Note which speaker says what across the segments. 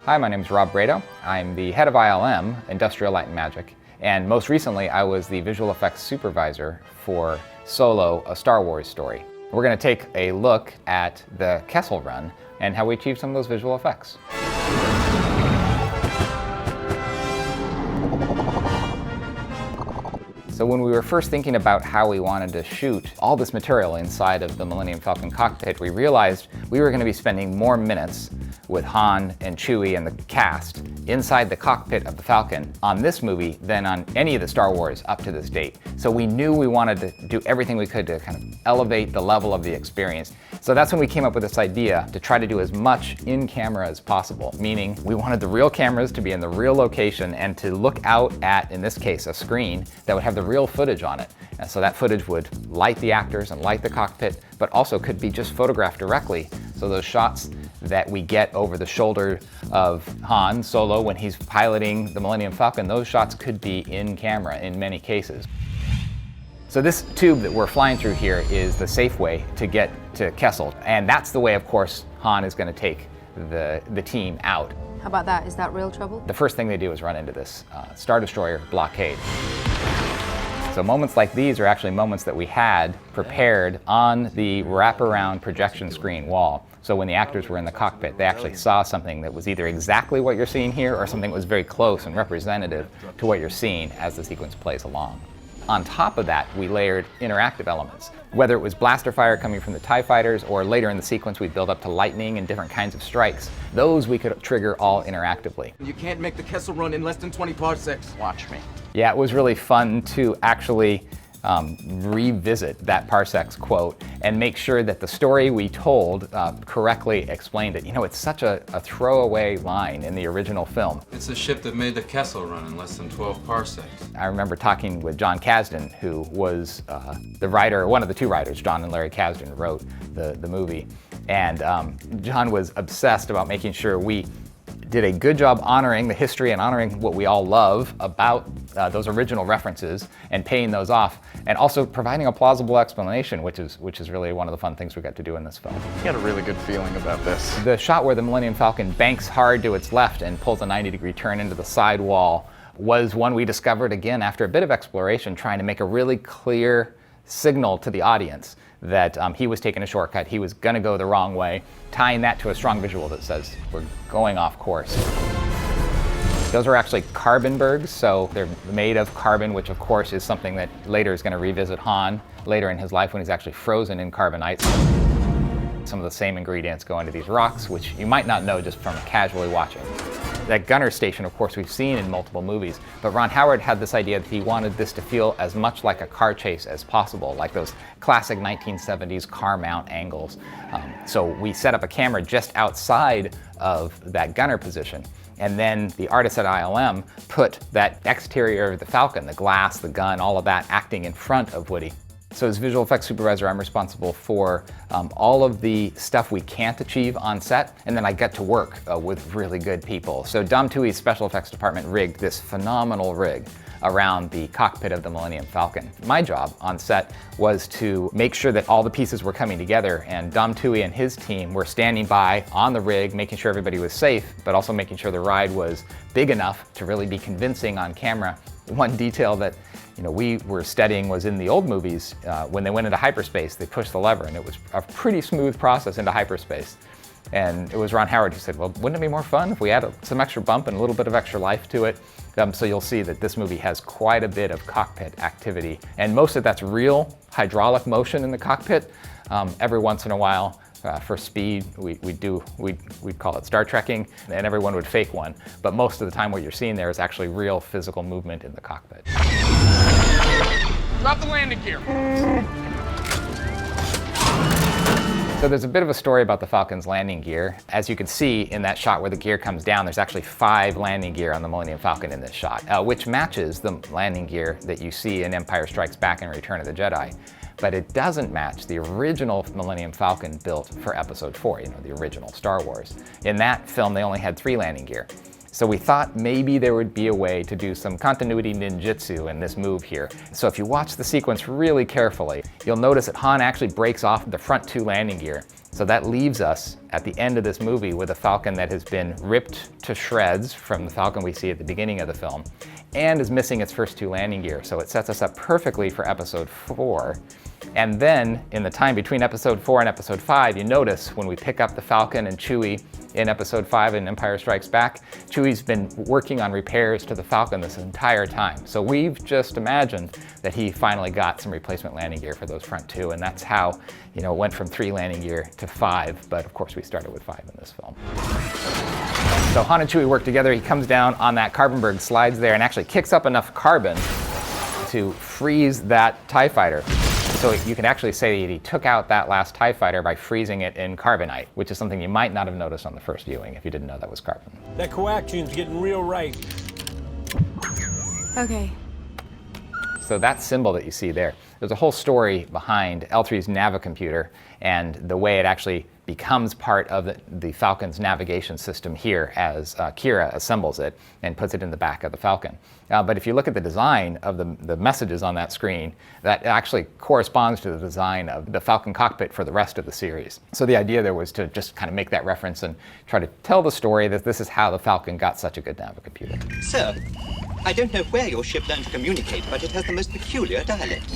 Speaker 1: Hi, my name is Rob Bredow. I'm the head of ILM, Industrial Light and Magic, and most recently I was the visual effects supervisor for Solo, a Star Wars story. We're going to take a look at the Kessel Run and how we achieved some of those visual effects. So when we were first thinking about how we wanted to shoot all this material inside of the Millennium Falcon cockpit, we realized we were going to be spending more minutes with Han and Chewie and the cast inside the cockpit of the Falcon on this movie than on any of the Star Wars up to this date. So we knew we wanted to do everything we could to kind of elevate the level of the experience. So that's when we came up with this idea to try to do as much in camera as possible, meaning we wanted the real cameras to be in the real location and to look out at, in this case, a screen that would have the real footage on it. And so that footage would light the actors and light the cockpit, but also could be just photographed directly. So those shots that we get over the shoulder of Han Solo when he's piloting the Millennium Falcon, those shots could be in camera in many cases. So this tube that we're flying through here is the safe way to get to Kessel. And that's the way, of course, Han is going to take the team out.
Speaker 2: How about that? Is that real trouble?
Speaker 1: The first thing they do is run into this Star Destroyer blockade. So moments like these are actually moments that we had prepared on the wraparound projection screen wall. So when the actors were in the cockpit, they actually saw something that was either exactly what you're seeing here or something that was very close and representative to what you're seeing as the sequence plays along. On top of that, we layered interactive elements. Whether it was blaster fire coming from the TIE fighters or later in the sequence we build up to lightning and different kinds of strikes, those we could trigger all interactively.
Speaker 3: You can't make the Kessel Run in less than 20 parsecs. Watch me.
Speaker 1: Yeah, it was really fun to actually revisit that parsecs quote and make sure that the story we told correctly explained it. You know, it's such a throwaway line in the original film.
Speaker 4: It's the ship that made the Kessel Run in less than 12 parsecs.
Speaker 1: I remember talking with John Kasdan, who was the writer, one of the two writers. John and Larry Kasdan wrote the movie. And John was obsessed about making sure we did a good job honoring the history and honoring what we all love about those original references and paying those off, and also providing a plausible explanation, which is really one of the fun things we got to do in this film.
Speaker 3: I got a really good feeling about this.
Speaker 1: The shot where the Millennium Falcon banks hard to its left and pulls a 90-degree turn into the side wall was one we discovered again after a bit of exploration, trying to make a really clear signal to the audience that he was taking a shortcut, he was going to go the wrong way, tying that to a strong visual that says we're going off course. Those are actually carbonbergs, so they're made of carbon, which of course is something that later is going to revisit Han later in his life when he's actually frozen in carbonite. Some of the same ingredients go into these rocks, which you might not know just from casually watching. That gunner station, of course, we've seen in multiple movies, but Ron Howard had this idea that he wanted this to feel as much like a car chase as possible, like those classic 1970s car mount angles. So we set up a camera just outside of that gunner position, and then the artists at ILM put that exterior of the Falcon, the glass, the gun, all of that acting in front of Woody. So as visual effects supervisor, I'm responsible for all of the stuff we can't achieve on set, and then I get to work with really good people. So Dom Tui's special effects department rigged this phenomenal rig around the cockpit of the Millennium Falcon. My job on set was to make sure that all the pieces were coming together, and Dom Tui and his team were standing by on the rig, making sure everybody was safe, but also making sure the ride was big enough to really be convincing on camera. One detail that we were studying was in the old movies, when they went into hyperspace, they pushed the lever, and it was a pretty smooth process into hyperspace. And it was Ron Howard who said, well, wouldn't it be more fun if we add some extra bump and a little bit of extra life to it? So you'll see that this movie has quite a bit of cockpit activity, and most of that's real hydraulic motion in the cockpit. Every once in a while, for speed, we'd call it Star Trekking, and everyone would fake one. But most of the time what you're seeing there is actually real physical movement in the cockpit.
Speaker 3: Drop the landing gear.
Speaker 1: So there's a bit of a story about the Falcon's landing gear. As you can see in that shot where the gear comes down, there's actually 5 landing gear on the Millennium Falcon in this shot, which matches the landing gear that you see in Empire Strikes Back and Return of the Jedi. But it doesn't match the original Millennium Falcon built for Episode 4, the original Star Wars. In that film, they only had 3 landing gear. So we thought maybe there would be a way to do some continuity ninjutsu in this move here. So if you watch the sequence really carefully, you'll notice that Han actually breaks off the front 2 landing gear. So that leaves us at the end of this movie with a Falcon that has been ripped to shreds from the Falcon we see at the beginning of the film and is missing its first 2 landing gear. So it sets us up perfectly for episode 4. And then in the time between episode 4 and episode 5, you notice when we pick up the Falcon and Chewie in episode 5 in Empire Strikes Back, Chewie's been working on repairs to the Falcon this entire time. So we've just imagined that he finally got some replacement landing gear for those front 2, and that's how, it went from 3 landing gear to 5, but of course we started with 5 in this film. So Han and Chewie work together. He comes down on that Carbonberg, slides there, and actually kicks up enough carbon to freeze that TIE fighter. So you can actually say that he took out that last TIE fighter by freezing it in carbonite, which is something you might not have noticed on the first viewing if you didn't know that was carbon.
Speaker 5: That coaction's getting real right.
Speaker 2: Okay.
Speaker 1: So that symbol that you see there, there's a whole story behind L3's navicomputer and the way it actually becomes part of the Falcon's navigation system here as Kira assembles it and puts it in the back of the Falcon. But if you look at the design of the messages on that screen, that actually corresponds to the design of the Falcon cockpit for the rest of the series. So the idea there was to just kind of make that reference and try to tell the story that this is how the Falcon got such a good navicomputer.
Speaker 6: Sir, I don't know where your ship learned to communicate, but it has the most peculiar dialect.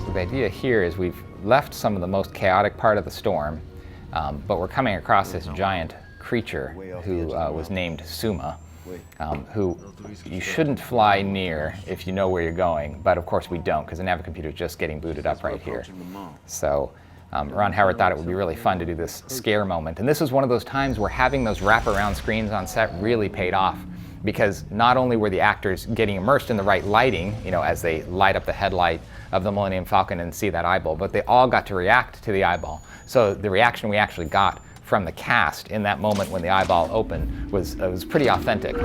Speaker 1: So the idea here is we've left some of the most chaotic part of the storm, but we're coming across this giant creature who was named Summa, who you shouldn't fly near if you know where you're going, but of course we don't, because the navicomputer is just getting booted up right here. So Ron Howard thought it would be really fun to do this scare moment, and this was one of those times where having those wraparound screens on set really paid off, because not only were the actors getting immersed in the right lighting, as they light up the headlight of the Millennium Falcon and see that eyeball, but they all got to react to the eyeball. So the reaction we actually got from the cast in that moment when the eyeball opened was pretty authentic.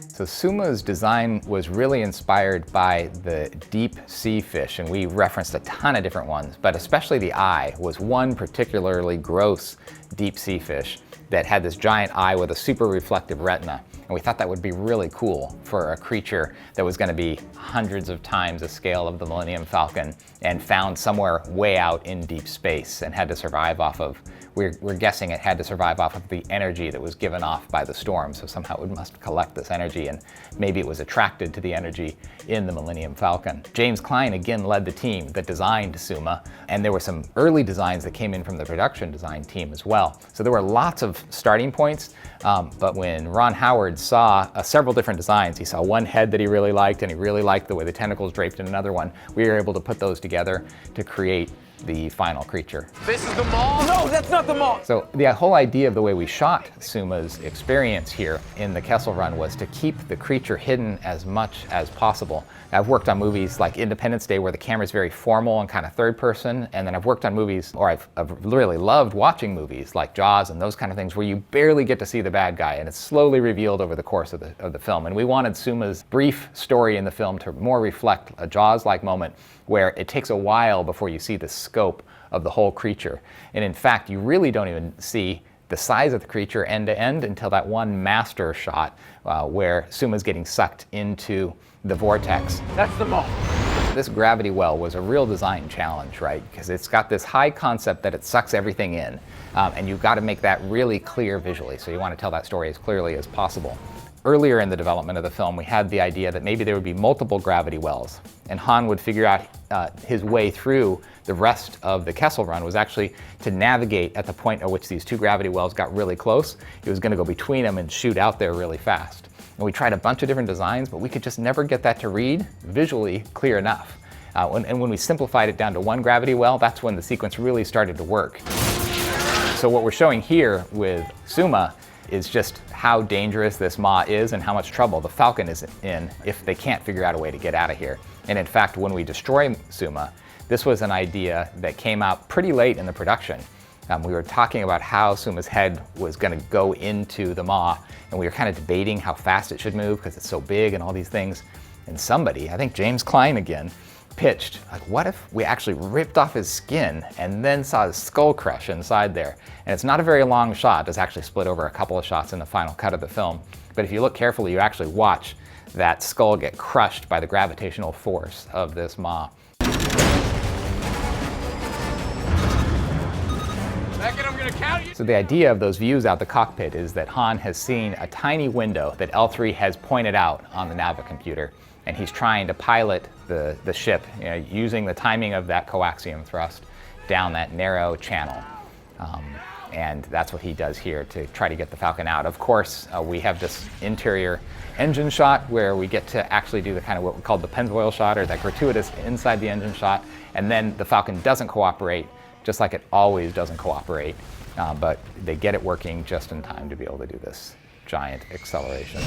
Speaker 1: So Summa's design was really inspired by the deep sea fish, and we referenced a ton of different ones, but especially the eye was one particularly gross deep sea fish that had this giant eye with a super reflective retina. And we thought that would be really cool for a creature that was going to be hundreds of times the scale of the Millennium Falcon and found somewhere way out in deep space and had to survive off of, we're guessing it had to survive off of the energy that was given off by the storm. So somehow it must collect this energy, and maybe it was attracted to the energy in the Millennium Falcon. James Klein again led the team that designed Summa, and there were some early designs that came in from the production design team as well. So there were lots of starting points, but when Ron Howard saw several different designs, he saw one head that he really liked, and he really liked the way the tentacles draped in another one. We were able to put those together to create the final creature.
Speaker 3: This is the mall? No, that's not the mall!
Speaker 1: So the whole idea of the way we shot Summa's experience here in the Kessel Run was to keep the creature hidden as much as possible. I've worked on movies like Independence Day where the camera's very formal and kind of third person, and then I've worked on movies, or I've really loved watching movies like Jaws and those kind of things where you barely get to see the bad guy and it's slowly revealed over the course of the film. And we wanted Summa's brief story in the film to more reflect a Jaws-like moment where it takes a while before you see the scope of the whole creature. And in fact, you really don't even see the size of the creature end to end until that one master shot where Summa's getting sucked into the vortex.
Speaker 3: That's the mall.
Speaker 1: This gravity well was a real design challenge, right? Because it's got this high concept that it sucks everything in, and you've got to make that really clear visually, so you want to tell that story as clearly as possible. Earlier in the development of the film, we had the idea that maybe there would be multiple gravity wells, and Han would figure out his way through the rest of the Kessel Run was actually to navigate at the point at which these two gravity wells got really close. He was going to go between them and shoot out there really fast. And we tried a bunch of different designs, but we could just never get that to read visually clear enough. And when we simplified it down to one gravity well, that's when the sequence really started to work. So what we're showing here with Summa is just how dangerous this maw is and how much trouble the Falcon is in if they can't figure out a way to get out of here. And in fact, when we destroy Summa, this was an idea that came out pretty late in the production. We were talking about how Summa's head was going to go into the maw, and we were kind of debating how fast it should move because it's so big and all these things. And somebody, I think James Klein again, pitched, like, what if we actually ripped off his skin and then saw his skull crush inside there? And it's not a very long shot. It's actually split over a couple of shots in the final cut of the film. But if you look carefully, you actually watch that skull get crushed by the gravitational force of this maw. So the idea of those views out the cockpit is that Han has seen a tiny window that L3 has pointed out on the Navicomputer, and he's trying to pilot the ship, using the timing of that coaxium thrust down that narrow channel. And that's what he does here to try to get the Falcon out. Of course, we have this interior engine shot where we get to actually do the kind of what we call the Pennzoil shot, or that gratuitous inside the engine shot, and then the Falcon doesn't cooperate, just like it always doesn't cooperate. But they get it working just in time to be able to do this giant acceleration.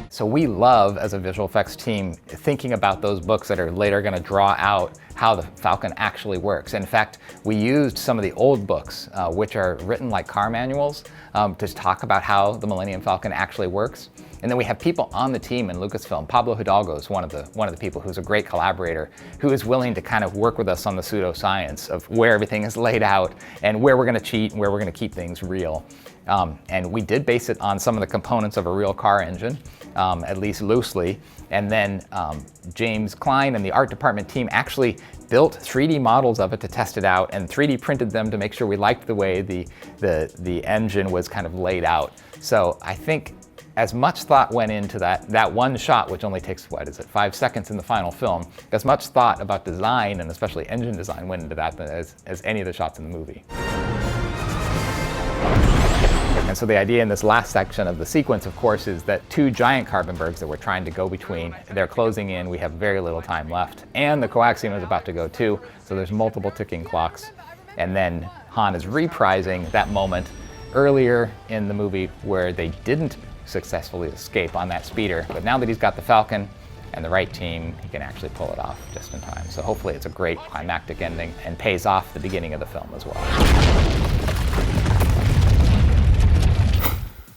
Speaker 1: So we love, as a visual effects team, thinking about those books that are later going to draw out how the Falcon actually works. In fact, we used some of the old books, which are written like car manuals, to talk about how the Millennium Falcon actually works. And then we have people on the team in Lucasfilm. Pablo Hidalgo is one of the people who's a great collaborator, who is willing to kind of work with us on the pseudoscience of where everything is laid out and where we're going to cheat and where we're going to keep things real. And we did base it on some of the components of a real car engine, at least loosely. And then James Klein and the art department team actually built 3D models of it to test it out, and 3D printed them to make sure we liked the way the engine was kind of laid out. So I think as much thought went into that one shot, which only takes, 5 seconds in the final film, as much thought about design, and especially engine design, went into that as any of the shots in the movie. And so the idea in this last section of the sequence, of course, is that two giant carbon bergs that we're trying to go between, they're closing in, we have very little time left, and the coaxium is about to go too, so there's multiple ticking clocks. And then Han is reprising that moment earlier in the movie where they didn't successfully escape on that speeder, but now that he's got the Falcon and the right team, he can actually pull it off just in time. So hopefully it's a great climactic ending and pays off the beginning of the film as well.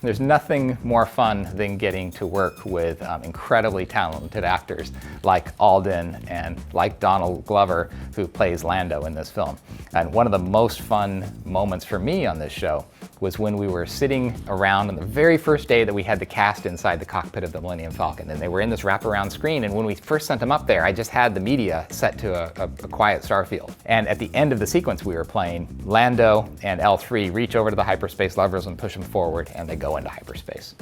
Speaker 1: There's nothing more fun than getting to work with incredibly talented actors like Alden and like Donald Glover, who plays Lando in this film. And one of the most fun moments for me on this show was when we were sitting around on the very first day that we had the cast inside the cockpit of the Millennium Falcon, and they were in this wraparound screen, and when we first sent them up there, I just had the media set to a quiet starfield. And at the end of the sequence we were playing, Lando and L3 reach over to the hyperspace levers and push them forward, and they go into hyperspace.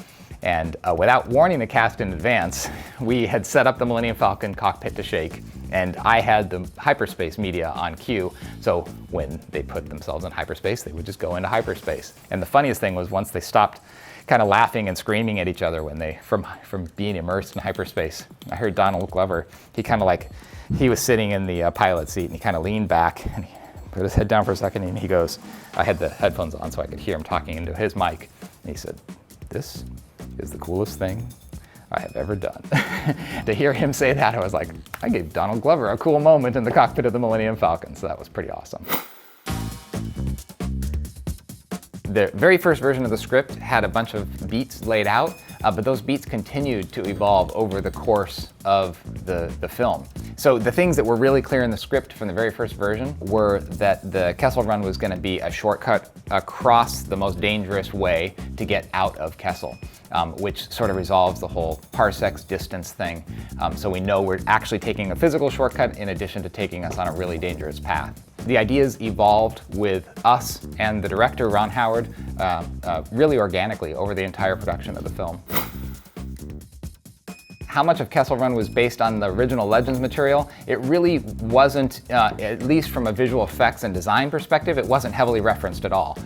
Speaker 1: And without warning the cast in advance, we had set up the Millennium Falcon cockpit to shake, and I had the hyperspace media on cue, so when they put themselves in hyperspace, they would just go into hyperspace. And the funniest thing was once they stopped kind of laughing and screaming at each other when they, from being immersed in hyperspace, I heard Donald Glover, he was sitting in the pilot seat, and he kind of leaned back, and he put his head down for a second, and he goes, I had the headphones on so I could hear him talking into his mic, and he said, "This is the coolest thing I have ever done." To hear him say that, I was like, I gave Donald Glover a cool moment in the cockpit of the Millennium Falcon, so that was pretty awesome. The very first version of the script had a bunch of beats laid out, but those beats continued to evolve over the course of the film. So the things that were really clear in the script from the very first version were that the Kessel Run was going to be a shortcut across the most dangerous way to get out of Kessel, which sort of resolves the whole parsecs distance thing. So we know we're actually taking a physical shortcut in addition to taking us on a really dangerous path. The ideas evolved with us and the director, Ron Howard, really organically over the entire production of the film. How much of Kessel Run was based on the original Legends material? It really wasn't, at least from a visual effects and design perspective, it wasn't heavily referenced at all.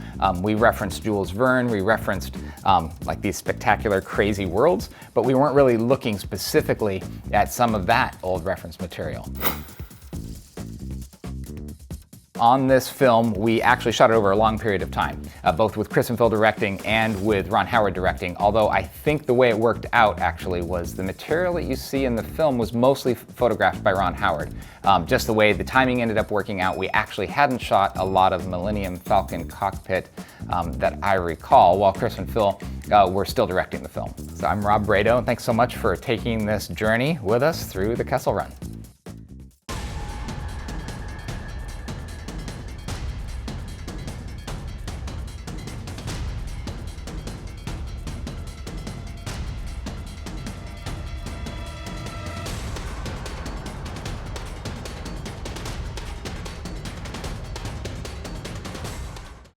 Speaker 1: We referenced Jules Verne, we referenced like these spectacular, crazy worlds, but we weren't really looking specifically at some of that old reference material. On this film, we actually shot it over a long period of time, both with Chris and Phil directing and with Ron Howard directing, although I think the way it worked out actually was the material that you see in the film was mostly photographed by Ron Howard. Just the way the timing ended up working out, we actually hadn't shot a lot of Millennium Falcon cockpit that I recall, while Chris and Phil were still directing the film. So I'm Rob Bredow, and thanks so much for taking this journey with us through the Kessel Run.